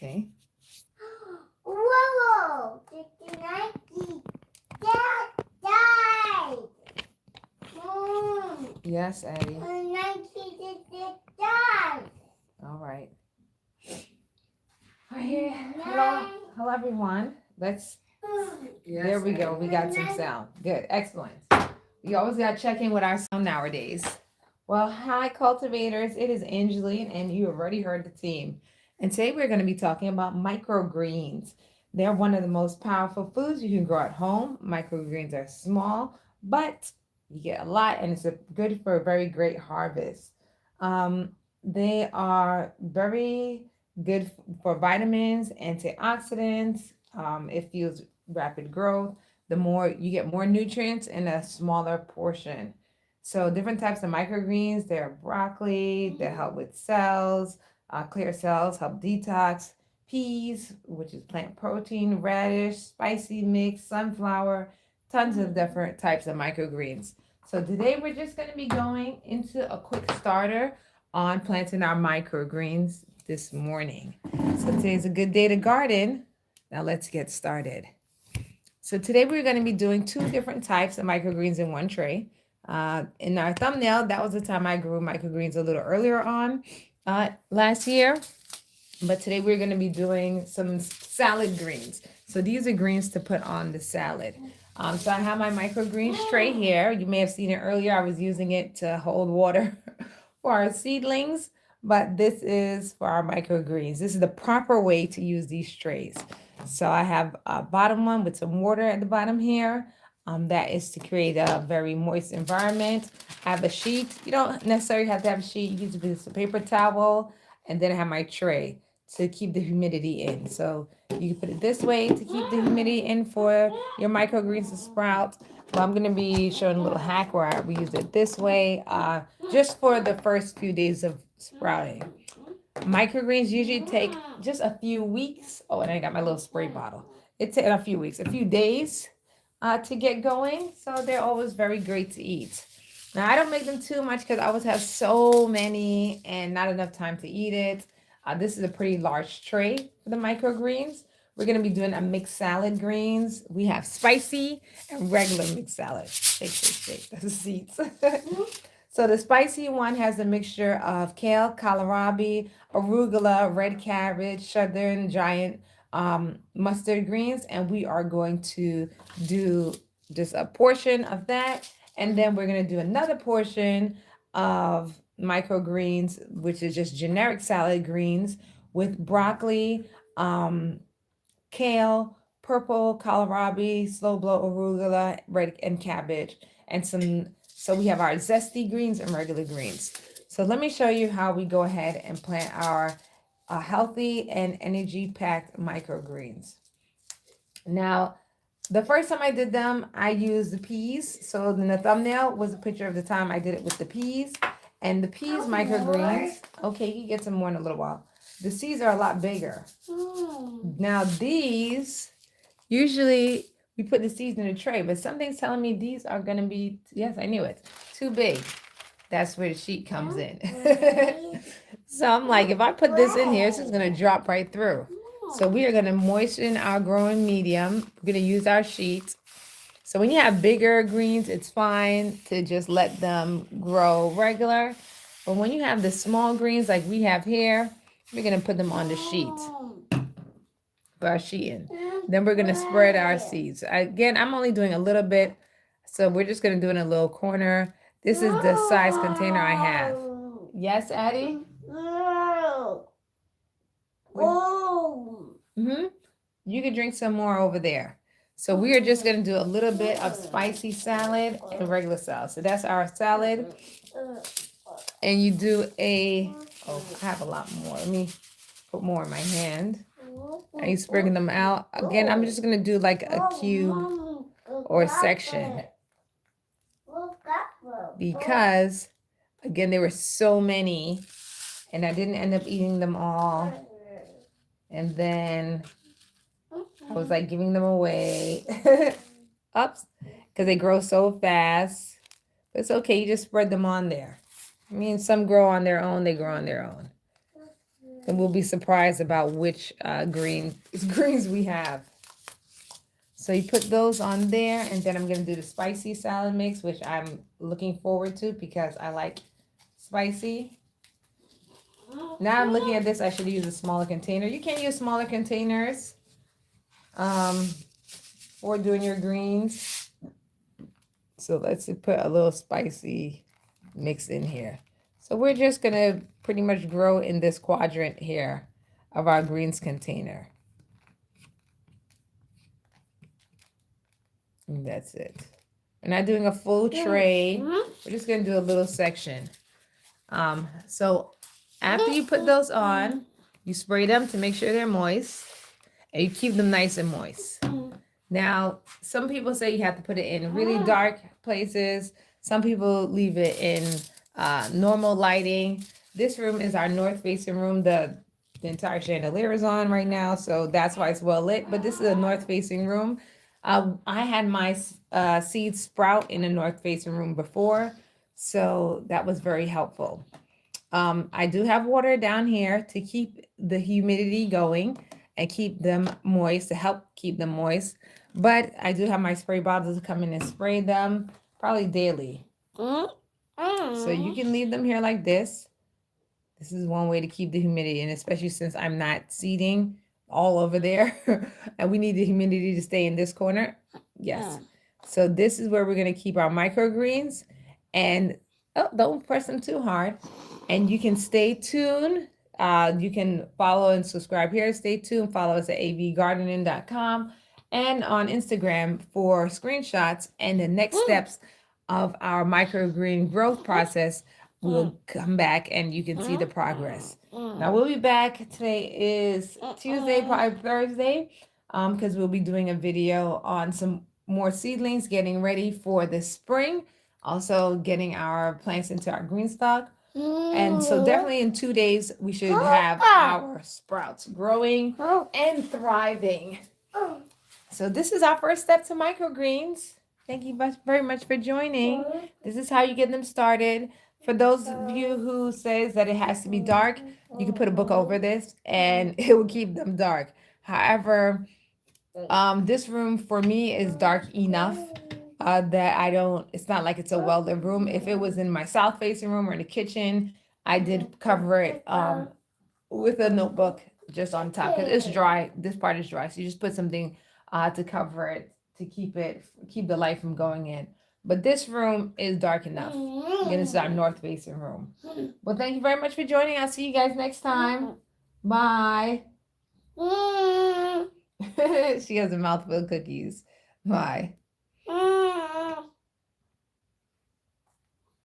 Okay. Whoa! Did Nike die? Yes, Addie. Nike did die. All right. Right here. Hello. Hello, everyone. Let's. Yes, There we go. Addie. We got some sound. Good. Excellent. We always got to check in with our sound nowadays. Well, hi, cultivators. It is Angeline, and you already heard the team. And today we're going to be talking about microgreens. They're one of the most powerful foods you can grow at home. Microgreens are small, but you get a lot, and it's good for a very great harvest. They are very good for vitamins, antioxidants. It fuels rapid growth. The more you get more nutrients in a smaller portion. So different types of microgreens. There are broccoli that help with cells, clear cells, help detox. Peas, which is plant protein, radish, spicy mix, sunflower, tons of different types of microgreens. So today we're just going to be going into a quick starter on planting our microgreens this morning. So today's a good day to garden. Now let's get started. So today we're going to be doing two different types of microgreens in one tray. In our thumbnail, that was the time I grew microgreens a little earlier on last year. But today we're going to be doing some salad greens. So these are greens to put on the salad. So I have my microgreens tray here. You may have seen it earlier. I was using it to hold water for our seedlings. But this is for our microgreens. This is the proper way to use these trays. So I have a bottom one with some water at the bottom here. That is to create a very moist environment. I have a sheet. You don't necessarily have to have a sheet. You can use a paper towel. And then I have my tray to keep the humidity in. So you can put it this way to keep the humidity in for your microgreens to sprout. But I'm going to be showing a little hack where we use it this way just for the first few days of sprouting. Microgreens usually take just a few weeks. Oh, and I got my little spray bottle. It takes a few weeks, a few days to get going. So they're always very great to eat. Now, I don't make them too much because I always have so many and not enough time to eat it. This is a pretty large tray for the microgreens. We're going to be doing a mixed salad greens. We have spicy and regular mixed salad. Shake. That's the seeds. So the spicy one has a mixture of kale, kohlrabi, arugula, red cabbage, southern giant mustard greens. And we are going to do just a portion of that. And then we're going to do another portion of microgreens, which is just generic salad greens with broccoli, kale, purple kohlrabi, slow blow arugula, red and cabbage, and some. So we have our zesty greens and regular greens. So let me show you how we go ahead and plant our healthy and energy-packed microgreens. Now, the first time I did them, I used the peas. So in the thumbnail was a picture of the time I did it with the peas. And the peas microgreens, okay, you can get some more in a little while. The seeds are a lot bigger. Now these, usually we put the seeds in a tray, but something's telling me these are going to be, yes, I knew it, too big. That's where the sheet comes in. So I'm like, if I put this in here, this is going to drop right through. So we are going to moisten our growing medium. We're going to use our sheet. So when you have bigger greens, it's fine to just let them grow regular. But when you have the small greens like we have here, we're going to put them on the sheet. Put our sheet in. Then we're going to spread our seeds. Again, I'm only doing a little bit. So we're just going to do it in a little corner. This is the size container I have. Yes, Addie? You can drink some more over there. So we are just going to do a little bit of spicy salad and regular salad. So that's our salad. And you do I have a lot more. Let me put more in my hand. And you sprinkle them out. Again, I'm just going to do like a cube or a section. Because, again, there were so many. And I didn't end up eating them all. And then I was like giving them away. Oops. Because they grow so fast. But it's okay. You just spread them on there. I mean, some grow on their own. They grow on their own. and we'll be surprised about which greens we have. So you put those on there, and then I'm gonna do the spicy salad mix, which I'm looking forward to because I like spicy. Now I'm looking at this, I should use a smaller container. You can use smaller containers um, for doing your greens. So let's put a little spicy mix in here. So we're just gonna pretty much grow in this quadrant here of our greens container. And that's it. We're not doing a full tray. We're just gonna do a little section. So after you put those on, you spray them to make sure they're moist, and you keep them nice and moist. Now, some people say you have to put it in really dark places. Some people leave it in normal lighting. This room is our north-facing room. The entire chandelier is on right now, so that's why it's well lit. But this is a north-facing room. I had my seeds sprout in a north-facing room before, so that was very helpful. I do have water down here to keep the humidity going and keep them moist, to help keep them moist. But I do have my spray bottles to come in and spray them probably daily. So you can leave them here like this. This is one way to keep the humidity, and especially since I'm not seeding all over there and we need the humidity to stay in this corner. Yes. So this is where we're going to keep our microgreens, and don't press them too hard. And you can stay tuned. You can follow and subscribe here. Stay tuned. Follow us at avgardening.com and on Instagram for screenshots and the next steps of our microgreen growth process. We'll come back and you can see the progress. Now we'll be back. Today is Tuesday, probably Thursday, because we'll be doing a video on some more seedlings, getting ready for the spring, also getting our plants into our green stock. And so definitely in 2 days, we should have our sprouts growing and thriving. So this is our first step to microgreens. Thank you very much for joining. This is how you get them started. For those of you who says that it has to be dark, you can put a book over this and it will keep them dark. However, this room for me is dark enough that I don't, it's not like it's a well-lit room. If it was in my south-facing room or in the kitchen, I did cover it with a notebook just on top because it's dry. This part is dry. So you just put something to cover it to keep the light from going in. But this room is dark enough. Again, this is our north-facing room. Well, thank you very much for joining. I'll see you guys next time. Bye. She has a mouthful of cookies. Bye.